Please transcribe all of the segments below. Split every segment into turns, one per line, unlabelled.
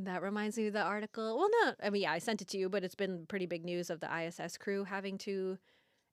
That reminds me of the article. Well, no, I mean, yeah, I sent it to you, but it's been pretty big news of the ISS crew having to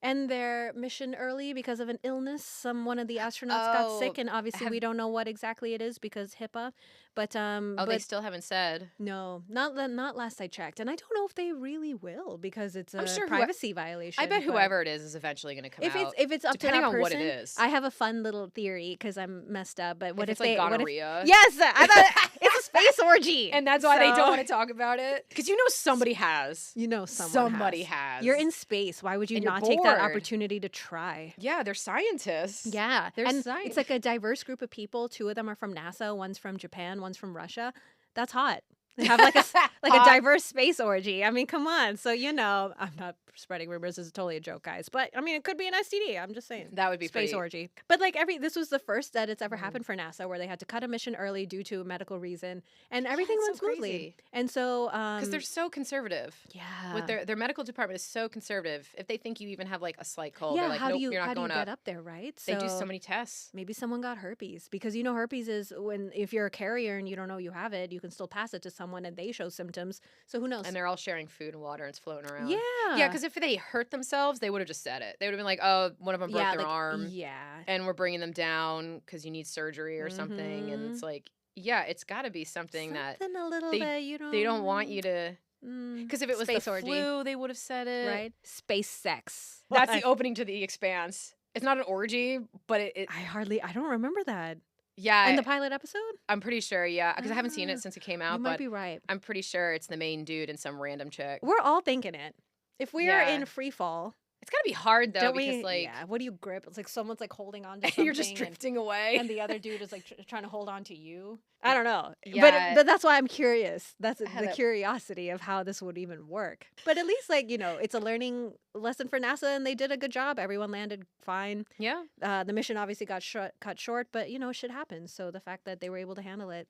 end their mission early because of an illness. One of the astronauts got sick, and obviously we don't know what exactly it is because HIPAA. But
they still haven't said.
No, not last I checked, and I don't know if they really will because it's a
sure
privacy violation.
I bet whoever it is eventually going to come out.
If it's up to that
depending on
person,
what it is.
I have a fun little theory because I'm messed up. But what
if it's
they
like gonorrhea?
Yes, I thought it's a space orgy,
and that's why they don't want to talk about it. Because somebody has. Somebody has.
You're in space. Why would you not take that opportunity to try?
Yeah, they're scientists.
Yeah,
they're
scientists. It's like a diverse group of people. 2 of them are from NASA. One's from Japan. One's from Russia. That's hot. They have like a diverse space orgy. I mean, come on. So I'm not spreading rumors. This is totally a joke, guys. But I mean, it could be an STD. I'm just saying.
That would be
space orgy. But like this was the first that it's ever happened for NASA, where they had to cut a mission early due to a medical reason, and everything went smoothly.
Crazy.
And so
because they're so conservative.
Yeah.
With their medical department is so conservative. If they think you even have like a slight cold,
yeah,
they're like,
nope, you're not
going
up. How do you get up there, right?
They do so many tests.
Maybe someone got herpes because herpes is if you're a carrier and you don't know you have it, you can still pass it to someone and they show symptoms. So who knows?
And they're all sharing food and water and it's floating around.
Yeah.
Yeah, because if they hurt themselves, they would have just said it. They would have been like, oh, one of them broke their arm.
Yeah.
And we're bringing them down because you need surgery or something. And it's like, yeah, it's got to be something
a little bit,
they don't want you to. Because if it was
space
the
orgy.
flu, they would have said it.
Right? Space sex.
That's the opening to The Expanse. It's not an orgy, but
I don't remember that.
Yeah.
In the pilot episode?
I'm pretty sure, yeah. Because I haven't seen it since it came out.
You might be right.
I'm pretty sure it's the main dude and some random chick.
We're all thinking it. If we are in free fall.
It's got to be hard, though, because, like...
Yeah, what do you grip? It's like someone's, like, holding on to something.
You're just drifting away.
And the other dude is, like, trying to hold on to you. I don't know.
Yeah.
But that's why I'm curious. That's the curiosity of how this would even work. But at least, like, it's a learning lesson for NASA, and they did a good job. Everyone landed fine.
Yeah.
The mission obviously got cut short, but, shit happens. So the fact that they were able to handle it.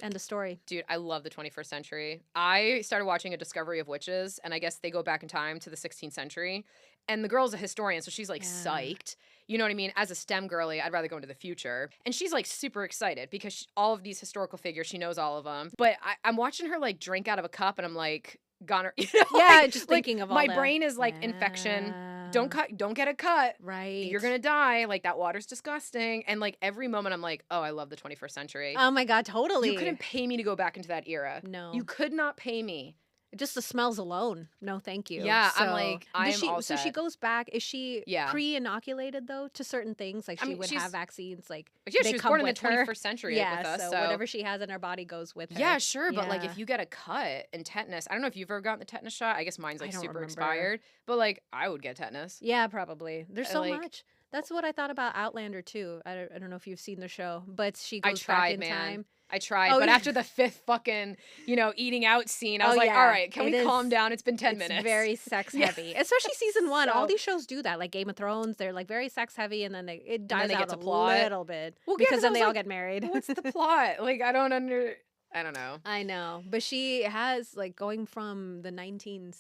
End of story.
Dude, I love the 21st century. I started watching A Discovery of Witches, and I guess they go back in time to the 16th century. And the girl's a historian, so she's, like, psyched. You know what I mean? As a STEM girly, I'd rather go into the future. And she's, like, super excited because all of these historical figures, she knows all of them. But I'm watching her, like, drink out of a cup, and I'm like, gonorrhea.
Yeah, just thinking of all
my
that.
brain is, like, infection. Don't get a cut.
Right.
You're going to die. Like, that water's disgusting. And, like, every moment I'm like, oh, I love the 21st century.
Oh, my God, totally.
You couldn't pay me to go back into that era.
No.
You could not pay me.
Just the smells alone. No, thank you.
Yeah,
so,
I'm like, all set.
So she goes back. Is she pre-inoculated, though, to certain things? Like, she would have vaccines, like,
yeah, she was born in the 21st century with us.
So whatever she has in her body goes with her.
Yeah, sure, but, like, if you get a cut and tetanus, I don't know if you've ever gotten the tetanus shot. I guess mine's, like, super expired. But, like, I would get tetanus.
Yeah, probably. There's so much. That's what I thought about Outlander, too. I don't know if you've seen the show, but she goes back in time.
I tried, but after the 5th fucking, eating out scene, I was like, all right, can we calm down? It's been 10 minutes.
It's very sex heavy, especially season 1. All these shows do that, like Game of Thrones. They're like very sex heavy, and then it dies out a little bit because then they all get married.
What's the plot? Like, I don't know.
I know, but she has like going from the 1950s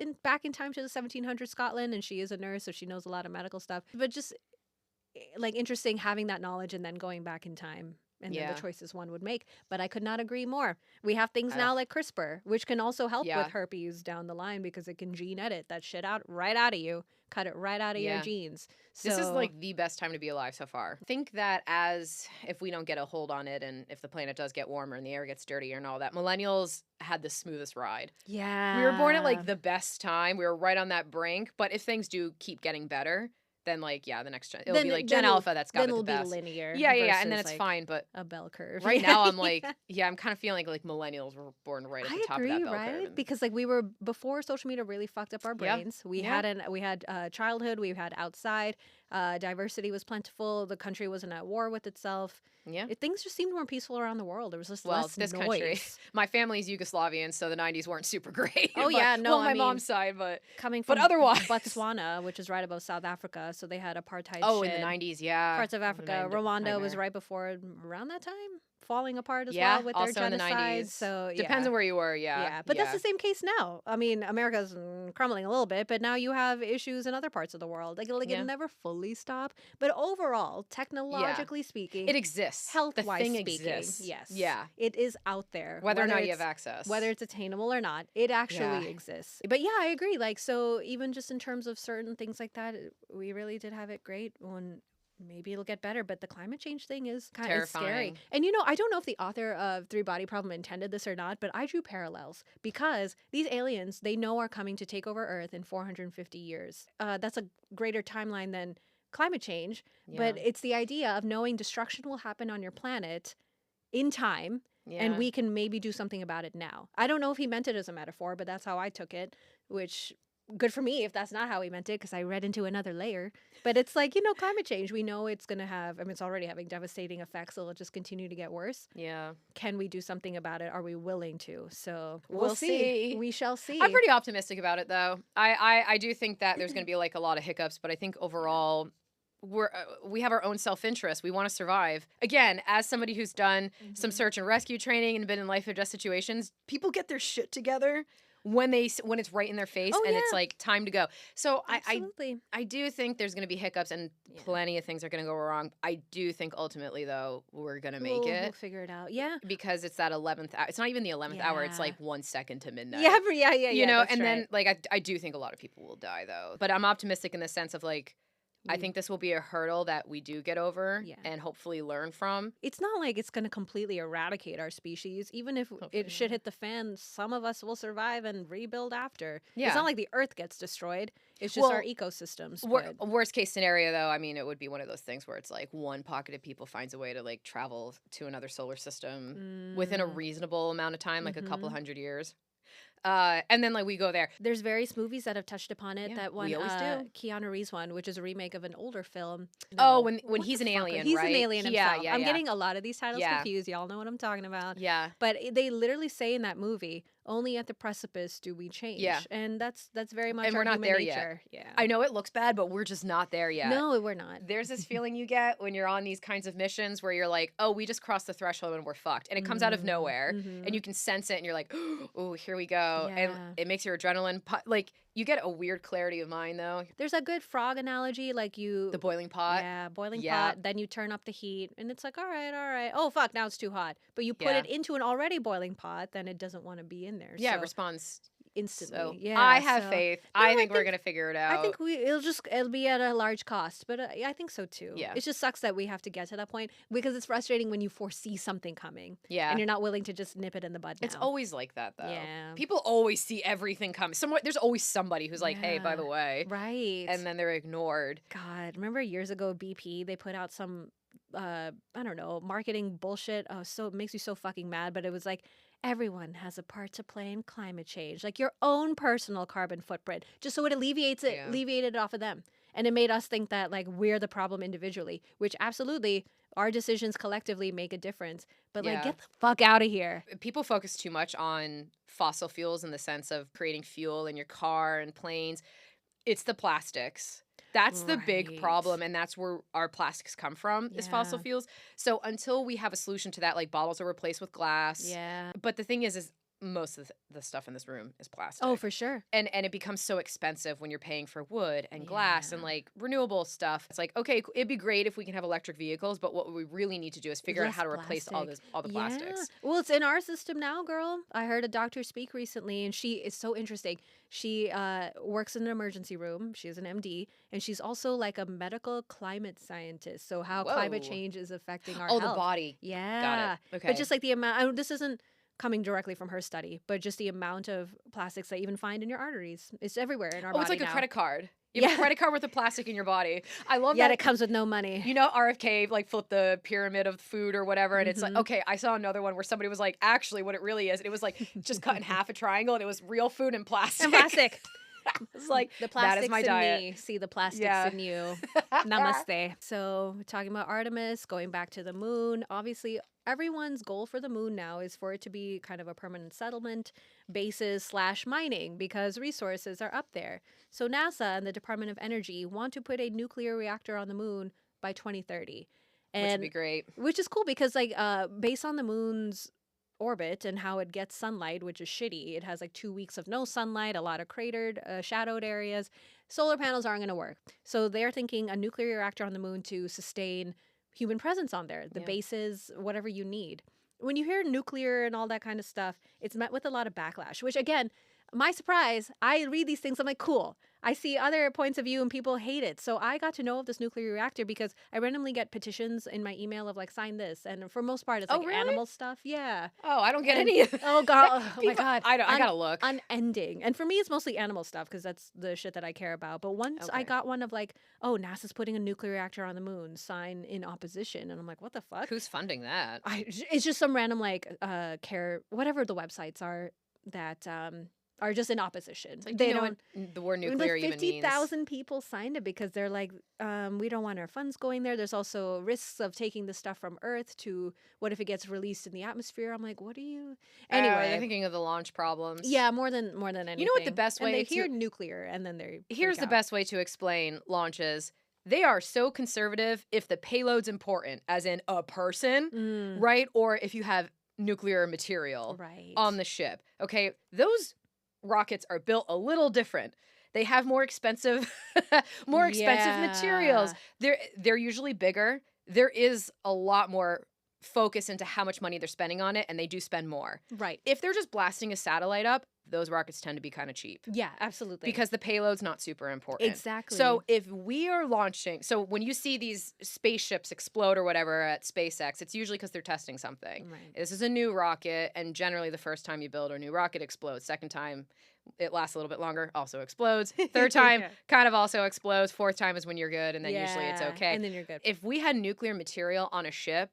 and back in time to the 1700s Scotland, and she is a nurse, so she knows a lot of medical stuff. But just like interesting having that knowledge and then going back in time. And then the choices one would make. But I could not agree more. We have things now like CRISPR, which can also help with herpes down the line because it can gene edit that shit right out of you. Cut it right out of your genes. So,
this is like the best time to be alive so far. Think that if we don't get a hold on it and if the planet does get warmer and the air gets dirtier and all that, millennials had the smoothest ride.
Yeah.
We were born at like the best time. We were right on that brink. But if things do keep getting better, then like the next gen it'll be like Gen Alpha that's got it the best.
Then it'll be linear.
Yeah, and then it's fine. But
a bell curve.
Right now, I'm like, I'm kind of feeling like millennials were born right at the top of that bell curve.
Because like we were before social media really fucked up our brains. We had childhood. We had outside. Diversity was plentiful. The country wasn't at war with itself.
Yeah,
things just seemed more peaceful around the world. There was just less noise.
Country. My family's Yugoslavian, so the 90s weren't super great.
Oh yeah, no,
my mom's side, but
coming from
otherwise,
Botswana, which is right above South Africa, so they had apartheid.
Oh, in the 90s, yeah.
Parts of Africa. Rwanda was right before around that time. falling apart as
Yeah,
well with their
also in the
genocide.
90s.
So
Depends on where you were, yeah.
yeah, but that's the same case now. I mean, America's crumbling a little bit, but now you have issues in other parts of the world. Like
Yeah.
it never fully stop, but overall,
Yeah.
technologically speaking,
It exists. The
health-wise
thing
speaking,
exists.
yes,
Yeah.
it is out there.
Whether or not you have access.
Whether it's attainable or not, it
Yeah.
actually exists. But yeah, I agree. Like, so even just in terms of certain things like that, we really did have it great when maybe it'll get better, but the climate change thing is kind of scary.
Terrifying.
And you know, I don't know if the author of Three Body Problem intended this or not, but I drew parallels because these aliens, they know are coming to take over Earth in 450 years. That's a greater timeline than climate change, but
Yeah.
it's the idea of knowing destruction will happen on your planet in time. And
Yeah.
we can maybe do something about it now. I don't know if he meant it as a metaphor, but that's how I took it, which good for me if that's not how he meant it, because I read into another layer. But it's like, you know, climate change, we know it's going to have, I mean, it's already having devastating effects. It'll just continue to get worse.
Yeah.
Can we do something about it? Are we willing to? So
We'll see.
We shall see.
I'm pretty optimistic about it, though. I do think that there's going to be like a lot of hiccups, but I think overall we have our own self-interest. We want to survive. Again, as somebody who's done some search and rescue training and been in life or death situations, people get their shit together when it's right in their face and it's like time to go. So I do think there's going to be hiccups and plenty of things are going to go wrong. I do think ultimately though we're going to make it.
We'll figure it out. Yeah.
Because it's that 11th hour. It's not even the 11th hour. It's like 1 second to midnight.
Yeah.
You know, and then like I do think a lot of people will die though. But I'm optimistic in the sense of like I think this will be a hurdle that we do get over and hopefully learn from.
It's not like it's going to completely eradicate our species. Even if it should hit the fan, some of us will survive and rebuild after.
Yeah.
It's not like the Earth gets destroyed. It's just our ecosystems.
Worst case scenario, though, I mean, it would be one of those things where it's like one pocket of people finds a way to like travel to another solar system within a reasonable amount of time, like a couple hundred years. And then like we go there.
There's various movies that have touched upon it. That one,
we always do.
Keanu Reeves one, which is a remake of an older film.
No, when he's an alien,
he's
right?
An alien himself.
Yeah.
I'm getting a lot of these titles confused. Y'all know what I'm talking about.
Yeah.
But they literally say in that movie, only at the precipice do we change.
Yeah.
And that's very much
and
our
we're not
human
there
nature.
yet. Yeah. I know it looks bad, but we're just not there yet.
No, we're not.
There's this feeling you get when you're on these kinds of missions where you're like, oh, we just crossed the threshold and we're fucked. And it comes out of nowhere and you can sense it and you're like, oh, here we go.
Yeah.
And it makes your adrenaline, like you get a weird clarity of mind though.
There's a good frog analogy, like the
boiling pot.
Yeah, boiling pot. Then you turn up the heat and it's like, all right. Oh, fuck, now it's too hot. But you put it into an already boiling pot, then it doesn't want to be in there.
Yeah, it responds
instantly.
So
yeah,
I have faith. I think we're gonna figure it out.
I think it'll be at a large cost, but I think so too.
Yeah,
it just sucks that we have to get to that point because it's frustrating when you foresee something coming.
Yeah,
and you're not willing to just nip it in the bud. Now.
It's always like that though.
Yeah,
people always see everything coming. There's always somebody who's like, hey, by the way,
right,
and then they're ignored.
God, remember years ago BP they put out some I don't know, marketing bullshit. Oh, so it makes me so fucking mad. But it was like, everyone has a part to play in climate change, like your own personal carbon footprint, just so it alleviated it off of them. And it made us think that like we're the problem individually, which absolutely our decisions collectively make a difference. But like, get the fuck out of here.
People focus too much on fossil fuels in the sense of creating fuel in your car and planes. It's the plastics. That's the big problem, and that's where our plastics come from, is fossil fuels. So until we have a solution to that, like bottles are replaced with glass.
Yeah.
But the thing is most of the stuff in this room is plastic.
Oh, for sure.
And it becomes so expensive when you're paying for wood and glass and like renewable stuff. It's like, okay, it'd be great if we can have electric vehicles, but what we really need to do is figure out how to replace all the plastics.
Well, it's in our system now, girl. I heard a doctor speak recently, and she is so interesting. She works in an emergency room. She's an MD, and she's also like a medical climate scientist. So how climate change is affecting our health.
The body.
Yeah.
Got it. Okay.
But just like the amount, this isn't coming directly from her study, but just the amount of plastics they even find in your arteries. It's everywhere in our body.
It's like
now.
A credit card. You have a credit card with the plastic in your body. I love that.
Yeah, it comes with no money.
You know, RFK like flipped the pyramid of food or whatever, and it's like, okay, I saw another one where somebody was like, actually, what it really is, and it was like just cut in half a triangle, and it was real food and plastic. It's like,
the plastics
that is my
in
diet.
me. See the plastics in you. Namaste. So we're talking about Artemis, going back to the moon. Obviously, everyone's goal for the moon now is for it to be kind of a permanent settlement, bases / mining, because resources are up there. So NASA and the Department of Energy want to put a nuclear reactor on the moon by 2030.
Which would be
And
great.
which is cool because like based on the moon's orbit and how it gets sunlight, which is shitty. It has like 2 weeks of no sunlight, a lot of cratered, shadowed areas. Solar panels aren't going to work. So they're thinking a nuclear reactor on the moon to sustain human presence on there, the
Yeah.
bases, whatever you need. When you hear nuclear and all that kind of stuff, it's met with a lot of backlash, which again, my surprise, I read these things, I'm like, cool. I see other points of view and people hate it. So I got to know of this nuclear reactor because I randomly get petitions in my email of like, sign this. And for most part, it's
Oh,
like
really?
animal stuff. Yeah.
Oh, I don't get
And
any of that.
oh god, oh my
People-
god,
I gotta look.
unending. And for me, it's mostly animal stuff because that's the shit that I care about. But once I
Okay.
got one of like, oh, NASA's putting a nuclear reactor on the moon, sign in opposition, and I'm like, what the fuck?
Who's funding that?
It's just some random like care whatever the websites are that are just in opposition.
It's like,
They
do you know
don't.
what the word
Like
nuclear even means?
50,000 people signed it because they're like, we don't want our funds going there. There's also risks of taking the stuff from Earth to what if it gets released in the atmosphere? I'm like, what do you? Anyway,
They're thinking of the launch problems.
yeah, more than anything.
You know what the best
And
way
they
to
hear nuclear and then they
Here's
freak
the
out.
best way to explain launches. They are so conservative if the payload's important, as in a person,
Mm,
right? Or if you have nuclear material
right
on the ship. Okay, those rockets are built a little different. They have more expensive materials. They're usually bigger. There is a lot more focus into how much money they're spending on it, and they do spend more.
Right.
If they're just blasting a satellite up, those rockets tend to be kind of cheap.
Yeah, absolutely.
Because the payload's not super important.
Exactly.
So if we are launching, so when you see these spaceships explode or whatever at SpaceX, it's usually because they're testing something.
Right.
This is a new rocket, and generally the first time you build a new rocket explodes. Second time, it lasts a little bit longer, also explodes. Third time,
Yeah.
kind of also explodes. Fourth time is when you're good, and then usually it's
Yeah,
okay.
and then you're good.
If we had nuclear material on a ship,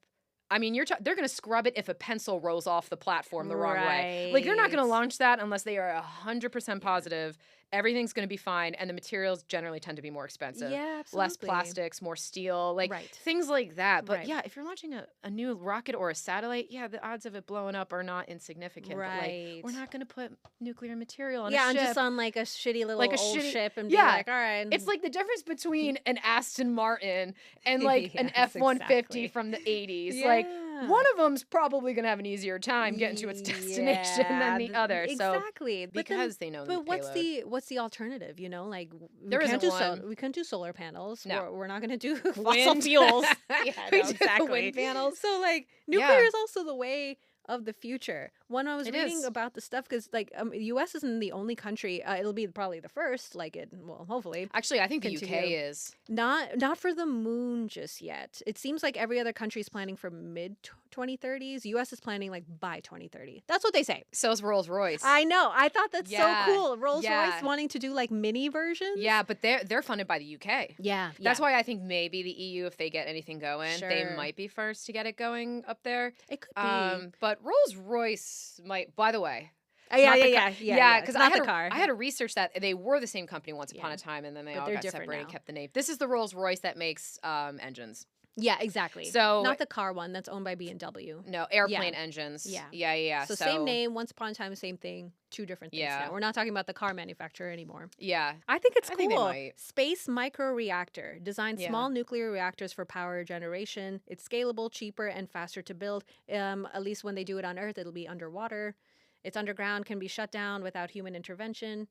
I mean, they're going to scrub it if a pencil rolls off the platform the wrong way. Like, they're not going to
Right.
launch that unless they are 100% positive everything's going to be fine, and the materials generally tend to be more expensive.
Yeah,
Less
absolutely.
plastics, more steel, like
Right.
things like that. But
Right.
yeah, if you're launching a new rocket or a satellite, yeah, the odds of it blowing up are not insignificant. But like,
Right.
we're not going to put nuclear material on
Yeah,
a
and
ship.
just on like a shitty little
Like a
old
shitty-
ship and be
yeah.
like, all right.
It's like the difference between an Aston Martin and like an
Yes,
F-150
exactly.
from the 80s. Like, one of them's probably going to have an easier time getting to its destination than the other. So
Exactly. But then-
because they know the
But what's
payload.
what's the alternative? You know, like
There isn't one.
we can't do solar panels.
No.
We're not going to do fossil
Wind.
fuels. Yeah,
We
no,
do the
exactly.
wind panels.
So like nuclear
Yeah.
is also the way of the future. When I was
It
reading
is.
about the stuff, because like U.S. isn't the only country. It'll be probably the first. Like it. Well, hopefully.
Actually, I think the UK
Continue.
is.
Not for the moon just yet. It seems like every other country is planning for mid 2030s. US is planning like by 2030. That's what they say.
So is Rolls-Royce.
I know. I thought that's
Yeah,
so cool. Rolls-Royce
yeah.
wanting to do like mini versions.
Yeah, but they're funded by the UK.
Yeah.
That's why I think maybe the EU, if they get anything going, they
Sure.
might be first to get it going up there.
It could be.
But Rolls-Royce might. By the way,
Yeah,
not the
yeah,
ca-
yeah.
because
It's not
I had
the
to,
car.
I had to research that they were the same company once upon
Yeah.
a time, and then they
But
all
they're
got
different
separated,
now.
and kept the name. This is the Rolls-Royce that makes engines.
Yeah, exactly.
So-
not the car one that's owned by B&W.
No, airplane engines.
Yeah.
yeah.
So same name, once upon a time, same thing, two different things
Yeah.
now. We're not talking about the car manufacturer anymore.
Yeah.
I think it's
I
cool.
think they might.
Space microreactor designs
Yeah.
small nuclear reactors for power generation. It's scalable, cheaper, and faster to build. At least when they do it on Earth, it'll be underwater. It's underground, can be shut down without human intervention.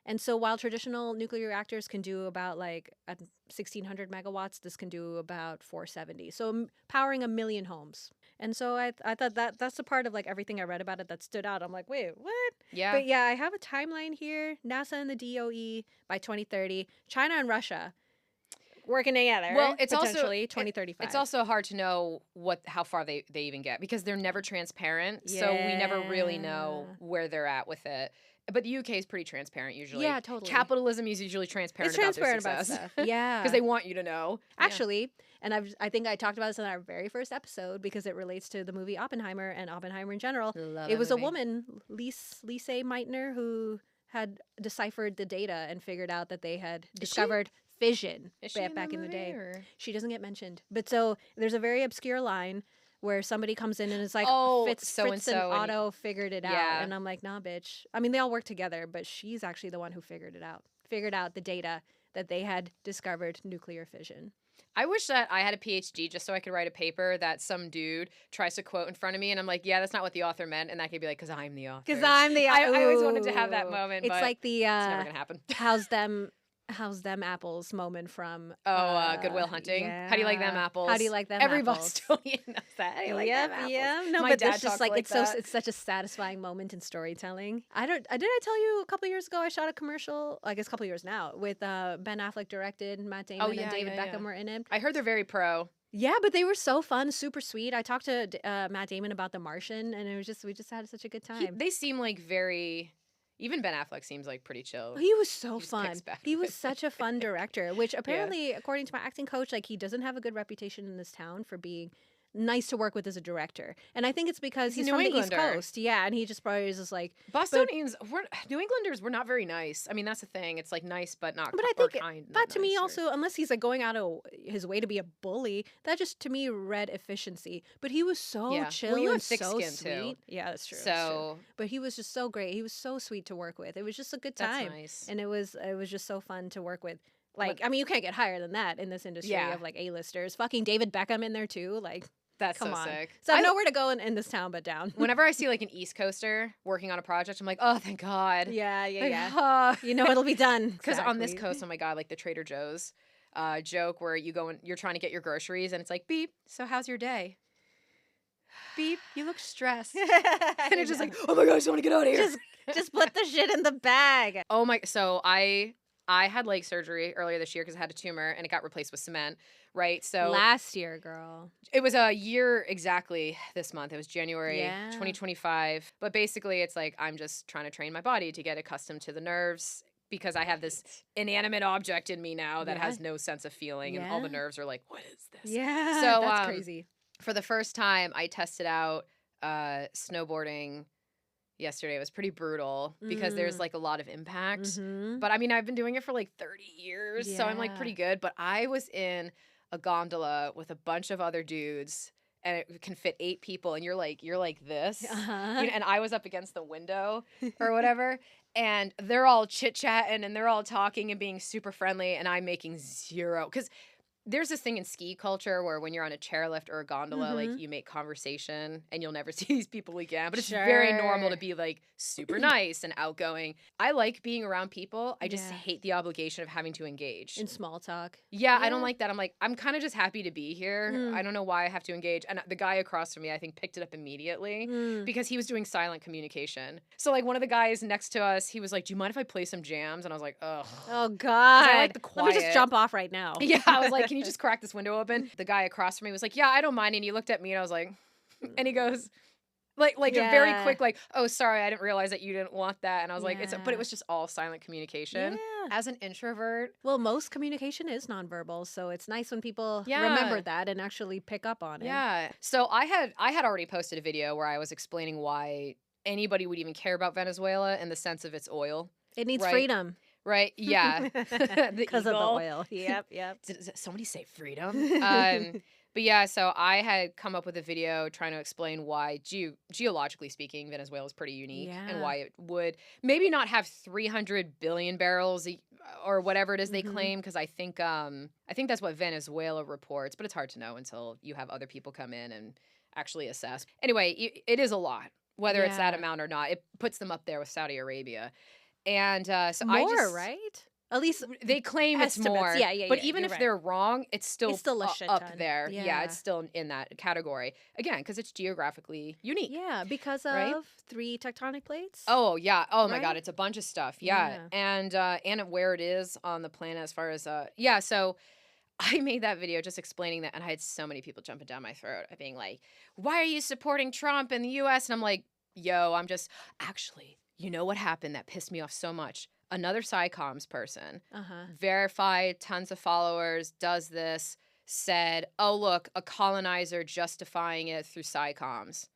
And so while traditional nuclear reactors can do about like at 1,600 megawatts, this can do about 470. So powering 1 million homes. And so I thought that's the part of like everything I read about it that stood out. I'm like, wait, what?
Yeah.
But yeah, I have a timeline here. NASA and the DOE by 2030. China and Russia working together.
Well, it's also-
potentially 2035.
It's also hard to know how far they even get because they're never transparent. So we never really know
Yeah.
where they're at with it. But the UK is pretty transparent usually.
Yeah, totally.
Capitalism is usually transparent
it's
about
transparent
their
about
success.
stuff. Yeah.
Because they want you to know. Yeah.
Actually, and I think I talked about this in our very first episode because it relates to the movie Oppenheimer and Oppenheimer in general.
Love
It
that
was
movie.
a woman, Lise Meitner, who had deciphered the data and figured out that they had discovered fission
Is she
back in the
movie,
day.
or-
She doesn't get mentioned. But so there's a very obscure line where somebody comes in and it's like,
Oh,
Fritz and
so-and-so, and-
Otto figured it out.
Yeah.
And I'm like, nah, bitch. I mean, they all work together, but she's actually the one who figured it out. Figured out the data that they had discovered nuclear fission.
I wish that I had a PhD just so I could write a paper that some dude tries to quote in front of me, and I'm like, yeah, that's not what the author meant, and that could be like, because I'm the author.
Because I'm the
I always wanted to have that moment,
It's
but
like the
it's never gonna happen.
how's them apples moment from
Good Will Hunting.
yeah.
How do you like them apples?
How do you like them
Every
apples?
Bostonian knows that. How do you like them apples?
Yeah. No,
My
but
dad
it's just
talks
like,
like
it's
that.
it's such a satisfying moment in storytelling. Did I tell you a couple years ago I shot a commercial? I guess a couple years now with Ben Affleck directed, Matt Damon and David Beckham were in it.
I heard they're very pro.
Yeah, but they were so fun, super sweet. I talked to Matt Damon about The Martian, and we just had such a good time.
They seem like very. Even Ben Affleck seems like pretty chill.
He was so
just
fun.
kicks back
He
with
was such a fun director, which apparently, according to my acting coach, like he doesn't have a good reputation in this town for being nice to work with as a director. And I think it's because
He's a
he's
New
from the East
Englander.
Coast. Yeah, and he just probably is just like,
Bostonians, New Englanders, we're not very nice. I mean, that's the thing. It's like nice, but not.
But I
or
think
kind,
that
not
to me
nice, or-
also, unless he's like going out of his way to be a bully, that just to me read efficiency. But he was so
Yeah.
chill
Well, you have
and
thick
so
skin,
sweet.
too.
Yeah, that's true. that's true.
So
But he was just so great. He was so sweet to work with. It was just a good
that's
time.
nice.
And it was just so fun to work with. Like, I mean, you can't get higher than that in this industry
Yeah.
of like A-listers. Fucking David Beckham in there too. Like,
That's
come
so
on.
sick.
So I have
I-
nowhere to go in this town but down.
Whenever I see like an East Coaster working on a project, I'm like, oh, thank God.
yeah.
Like,
You know it'll be done.
Because on this
Exactly.
coast, oh my God, like the Trader Joe's joke where you go and you're trying to get your groceries and it's like, beep, so how's your day? Beep, you look stressed. And it's just like, oh my gosh, I just want to get out of here.
just put the shit in the bag.
Oh my, so I had like surgery earlier this year because I had a tumor and it got replaced with cement, right? So
Last year, girl.
it was a year exactly this month. It was January
Yeah.
2025. But basically, it's like I'm just trying to train my body to get accustomed to the nerves because I have this inanimate object in me now that
Yeah.
has no sense of feeling, and all the
Yeah.
nerves are like, what is this?
Yeah.
So,
that's crazy.
For the first time, I tested out snowboarding yesterday. It was pretty brutal because there's like a lot of impact.
Mhm.
But I mean, I've been doing it for like 30 years, so I'm like
Yeah.
pretty good. But I was in a gondola with a bunch of other dudes, and it can fit 8 people, and you're like this,
Uh-huh.
and I was up against the window or whatever, and they're all chit chatting and they're all talking and being super friendly, and I'm making zero because. There's this thing in ski culture where when you're on a chairlift or a gondola, like you make conversation and you'll never see these people again. But it's very normal to
Sure.
be like super nice and outgoing. I like being around people. I just
Yeah.
hate the obligation of having to engage.
In small talk.
Yeah, I don't
Yeah.
like that. I'm like, I'm kind of just happy to be here.
Mm.
I don't know why I have to engage. And the guy across from me, I think, picked it up immediately
Mm.
because he was doing silent communication. So, like, one of the guys next to us, he was like, do you mind if I play some jams? And I was like, ugh.
Oh God.
I like the
Let me just
quiet.
jump off right now.
Yeah, I was like, can you just crack this window open? The guy across from me was like, yeah, I don't mind. And he looked at me and I was like, and he goes, like a very
Yeah.
quick, like, oh, sorry, I didn't realize that you didn't want that. And I was like, but it
Yeah.
was just all silent communication.
Yeah.
As an introvert,
Well, most communication is nonverbal, so it's nice when people
Yeah.
remember that and actually pick up on it.
yeah. So I had already posted a video where I was explaining why anybody would even care about Venezuela in the sense of its oil,
It needs
Right.
freedom.
right? Yeah.
Because of the
eagle.
oil. Yep.
Did somebody say freedom? But yeah, so I had come up with a video trying to explain why, geologically speaking, Venezuela is pretty unique and
Yeah.
why it would maybe not have 300 billion barrels or whatever it is they
Mhm.
claim, because I think that's what Venezuela reports, but it's hard to know until you have other people come in and actually assess. Anyway, it is a lot, whether it's that
Yeah.
amount or not. It puts them up there with Saudi Arabia. And so
More,
I just
right? At least
they claim it's
estimates.
more.
Yeah,
But
yeah,
even
you're
if
right.
they're wrong, it's still
a shit
up
ton.
there. Yeah,
Yeah.
it's still in that category. Again, because it's geographically unique.
Yeah, because
Right?
of 3 tectonic plates.
Oh yeah. Oh my God,
Right?
it's a bunch of stuff. Yeah. And where it is on the planet as far as yeah. So I made that video just explaining that, and I had so many people jumping down my throat, being like, "Why are you supporting Trump in the U.S.?" And I'm like, "Yo, I'm just actually, you know what happened that pissed me off so much? Another SciComms person."
Uh-huh.
Verified, tons of followers, does this, said, oh, look, a colonizer justifying it through SciComms.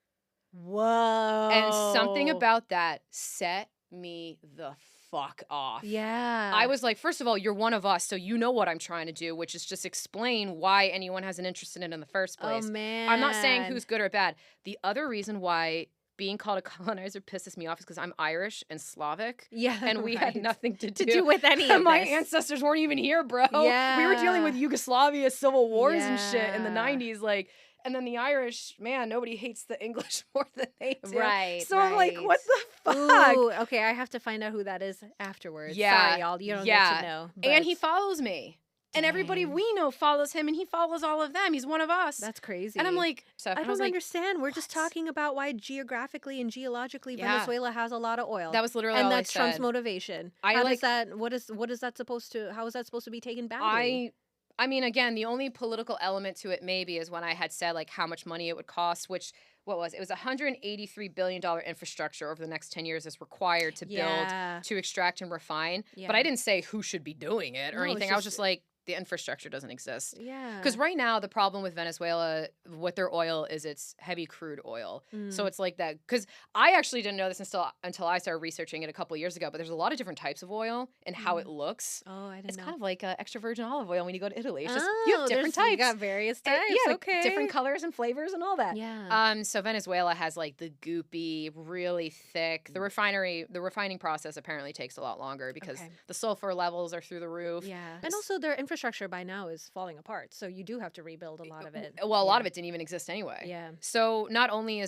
Whoa.
And something about that set me the fuck off.
Yeah.
I was like, first of all, you're one of us, so you know what I'm trying to do, which is just explain why anyone has an interest in it in the first place.
Oh man.
I'm not saying who's good or bad. The other reason why being called a colonizer pisses me off is because I'm Irish and Slavic.
Yeah,
And we had nothing to
do with any of
My
this.
ancestors weren't even here, bro.
Yeah.
We were dealing with Yugoslavia, civil wars and shit in the
Yeah.
90s. Like, and then the Irish, man, nobody hates the English more than they do.
Right.
So I'm like, what the fuck?
Ooh, okay, I have to find out who that is afterwards.
Yeah.
Sorry, y'all. You don't get to know.
And he
but-
follows me. And everybody
Dang.
we know follows him, and he follows all of them. He's one of us.
That's crazy.
And I'm like,
I don't
like,
understand. We're just
what?
talking about why geographically and geologically
Yeah.
Venezuela has a lot of oil.
That was literally
and
all
that's
I
Trump's
said.
motivation.
I
How
like-
does that? What is that supposed to? How is that supposed to be taken badly?
I mean, again, the only political element to it maybe is when I had said like how much money it would cost, which what was it? It was $183 billion infrastructure over the next 10 years is required to build, to extract and refine.
Yeah.
But I didn't say who should be doing it or
No, it's
anything. I was just like, the infrastructure doesn't exist.
Yeah.
Because right now, the problem with Venezuela, with their oil, is it's heavy crude oil. So it's like that. Because I actually didn't know this until I started researching it a couple of years ago. But there's a lot of different types of oil and how it looks.
Oh, I didn't
It's
know.
kind of like extra virgin olive oil when you go to Italy. It's just,
Oh,
you have different types.
You got various
And-
types.
yeah,
okay.
different colors and flavors and all that.
Yeah.
So Venezuela has like the goopy, really thick. The refining process apparently takes a lot longer because
Okay.
the sulfur levels are through the roof.
Yeah. And also their infrastructure by now is falling apart. So you do have to rebuild a lot of it.
Well, a lot of it didn't even exist anyway.
Yeah.
So not only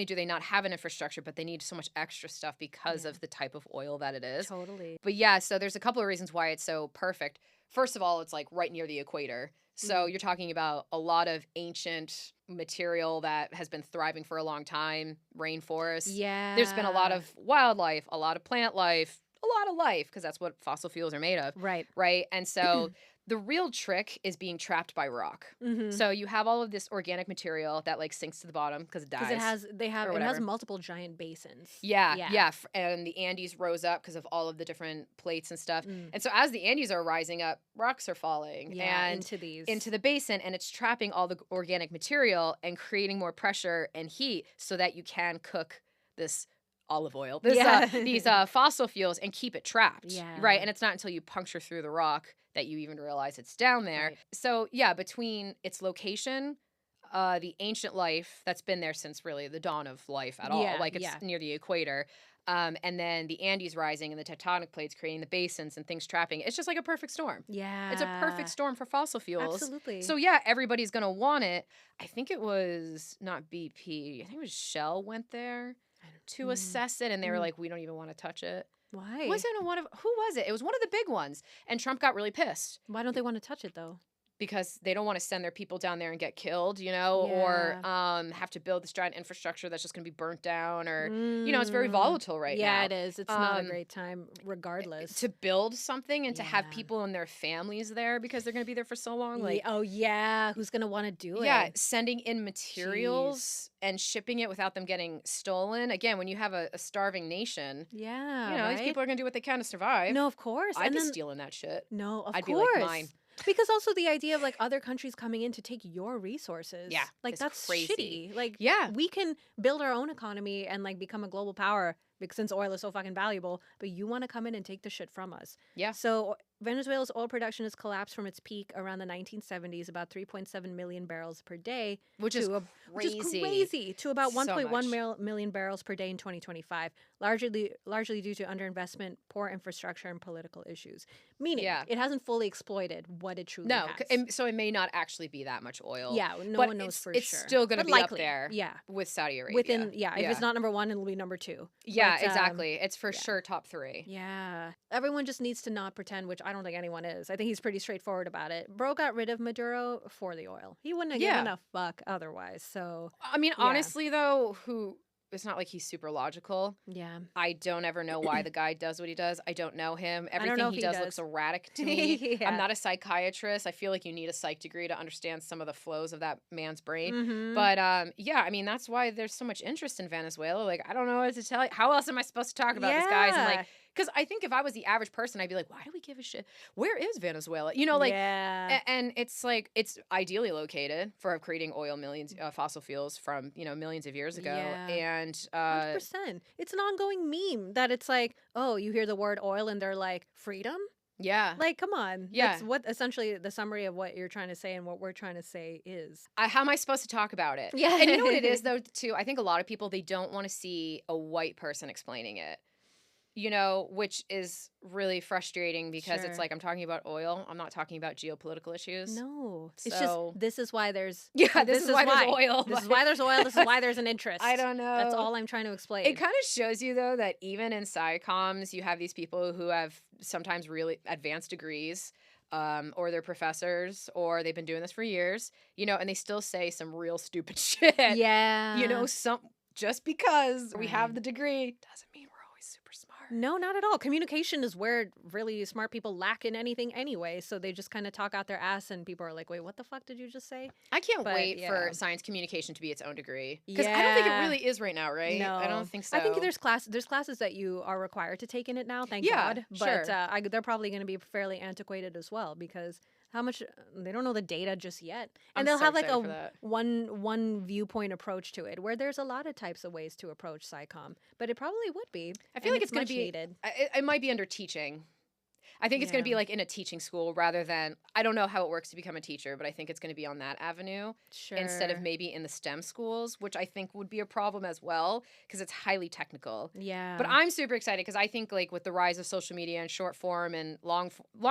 do they not have an infrastructure, but they need so much extra stuff because of the type of oil that it is.
Totally.
But yeah, so there's a couple of reasons why it's so perfect. First of all, it's like right near the equator. So you're talking about a lot of ancient material that has been thriving for a long time, rainforests.
Yeah.
There's been a lot of wildlife, a lot of plant life, a lot of life, because that's what fossil fuels are made of.
Right.
Right? And so the real trick is being trapped by rock.
Mm-hmm.
So you have all of this organic material that like sinks to the bottom because it dies.
Because it has
whatever.
multiple giant basins.
Yeah. And the Andes rose up because of all of the different plates and stuff. And so as the Andes are rising up, rocks are falling and into the basin, and it's trapping all the organic material and creating more pressure and heat so that you can cook this olive oil, these fossil fuels, and keep it trapped.
Yeah.
Right. And it's not until you puncture through the rock that you even realize it's down there.
Right.
So yeah, between its location, the ancient life that's been there since really the dawn of life at all, like it's near the equator, and then the Andes rising and the tectonic plates creating the basins and things trapping. It's just like a perfect storm.
Yeah.
It's a perfect storm for fossil fuels.
Absolutely.
So yeah, everybody's gonna want it. I think it was not BP. I think it was Shell went there to assess it, and they were like, "We don't even want to touch it."
Why?
Wasn't it who was it? It was one of the big ones, and Trump got really pissed
Why don't they want to touch it though?
because they don't want to send their people down there and get killed, or have to build this giant infrastructure that's just going to be burnt down, or it's very volatile right now.
Yeah, it is. It's not a great time, regardless.
To build something and to have people and their families there because they're going to be there for so long. Like,
who's gonna want to do it?
yeah, sending in materials and shipping it without them getting stolen. Again, when you have a starving nation,
yeah,
these people are going to do what they can to survive.
No, of course.
I'd be stealing that shit.
No, of
I'd
course.
be like mine.
Because also the idea of like other countries coming in to take your resources.
Yeah,
like
it's
that's
crazy.
shitty. Like
Yeah.
we can build our own economy and like become a global power because since oil is so fucking valuable, but you want to come in and take the shit from us.
Yeah.
So Venezuela's oil production has collapsed from its peak around the 1970s, about 3.7 million barrels per day,
Which is
which is
crazy.
crazy, to about
So
1.1
much.
million barrels per day in 2025, largely due to underinvestment, poor infrastructure, and political issues. Meaning, it hasn't fully exploited what it truly has.
So it may not actually be that much oil.
Yeah, no
but
one knows for
it's
sure.
still going to
But
be
likely,
up there.
Yeah.
With Saudi Arabia.
If it's not number one, it'll be number two.
Yeah,
But,
exactly. It's for sure top 3.
Yeah. Everyone just needs to not pretend, which I don't think anyone is. I think he's pretty straightforward about it. Bro got rid of Maduro for the oil. He wouldn't have given a fuck otherwise. So
I mean, honestly though, it's not like he's super logical.
yeah.
I don't ever know why the guy does what he does. I don't know him.
don't
Everything
know if
he
he
does
does.
looks erratic to me.
Yeah.
I'm not a psychiatrist. I feel like you need a psych degree to understand some of the flows of that man's brain.
Mhm.
But I mean, that's why there's so much interest in Venezuela. Like, I don't know what to tell you. How else am I supposed to talk about this, guys? And like, because I think if I was the average person, I'd be like, why do we give a shit? Where is Venezuela? And it's like, it's ideally located for creating oil, fossil fuels from, millions of years ago.
Yeah.
And
100%. It's an ongoing meme that it's like, oh, you hear the word oil and they're like, freedom?
Yeah.
Like, come on.
Yeah.
That's what essentially the summary of what you're trying to say and what we're trying to say is.
How am I supposed to talk about it?
Yeah.
And you know what it is, though, too? I think a lot of people, they don't want to see a white person explaining it. You know, which is really frustrating because it's
Sure.
like I'm talking about oil. I'm not talking about geopolitical issues.
No. It's just,
So
this is why there's,
yeah, this is why there's oil.
This is why there's oil. This is why there's an interest.
I don't know.
That's all I'm trying to explain.
It kind of shows you, though, that even in SciComms, you have these people who have sometimes really advanced degrees, or they're professors, or they've been doing this for years, you know, and they still say some real stupid shit.
Yeah.
You know, just because we have
Right.
the degree doesn't mean we're always super smart.
No, not at all. Communication is where really smart people lack in anything anyway. So they just kind of talk out their ass and people are like, wait, what the fuck did you just say?
I can't
But,
wait for
yeah.
science communication to be its own degree. Because I don't think it
Yeah.
really is right now, right?
No,
I don't think so.
I think there's classes that you are required to take in it now. Thank
Yeah,
God.
sure.
But they're probably going to be fairly antiquated as well because how much they don't know the data just yet, and
I'm
they'll
so
have like
excited
a
for that.
one viewpoint approach to it, where there's a lot of types of ways to approach SciComm, but it probably would be.
I feel
and
like it's going
much
to be
needed.
It might be under teaching. I think it's going to
Yeah.
be like in a teaching school rather than, I don't know how it works to become a teacher, but I think it's going to be on that avenue
Sure.
instead of maybe in the STEM schools, which I think would be a problem as well because it's highly technical.
Yeah.
But I'm super excited because I think like with the rise of social media and short form and long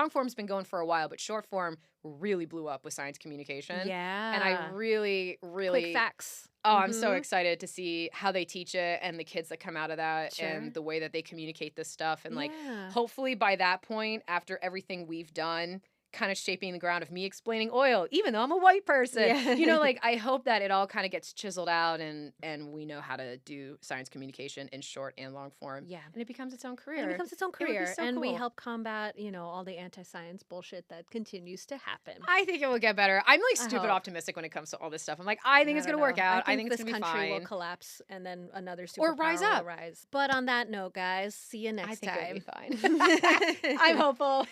form's been going for a while, but short form really blew up with science communication.
Yeah.
And I really, really
quick facts.
Oh, I'm so
Mhm.
excited to see how they teach it and the kids that come out of that
Sure.
and the way that they communicate this stuff. And like,
Yeah.
hopefully by that point, after everything we've done, kind of shaping the ground of me explaining oil, even though I'm a white person,
Yeah.
you know, like I hope that it all kind of gets chiseled out and we know how to do science communication in short and long form.
Yeah.
And it becomes its own
And
career.
it becomes its own
would be
career,
so
and we
cool.
help combat, all the anti-science bullshit that continues to happen.
I think it will get better. I'm like
I
stupid
hope.
optimistic when it comes to all this stuff. I'm like, I think it's
don't
going to work
know.
out. I think it's
this
going to be
country will
fine.
collapse, and then another
Or
superpower
rise
will
up.
rise. But on that note, guys, see you next
I think
time.
it'll be fine. I'm hopeful.